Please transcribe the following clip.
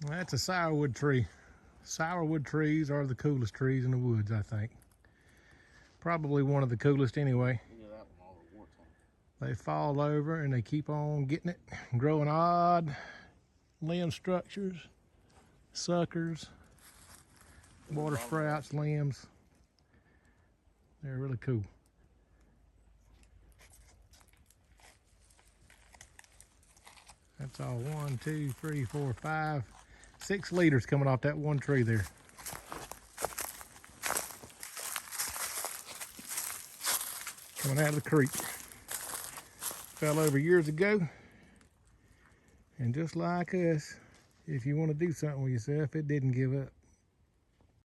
That's a sourwood tree. Sourwood trees are the coolest trees in the woods, I think. Probably one of the coolest anyway. Look at that one all the warts on it. They fall over and they keep on getting it, growing odd limb structures, suckers, water sprouts, limbs. They're really cool. That's all 1, 2, 3, 4, 5, 6 liters coming off that one tree there. Coming out of the creek. Fell over years ago. And just like us, if you want to do something with yourself, it didn't give up.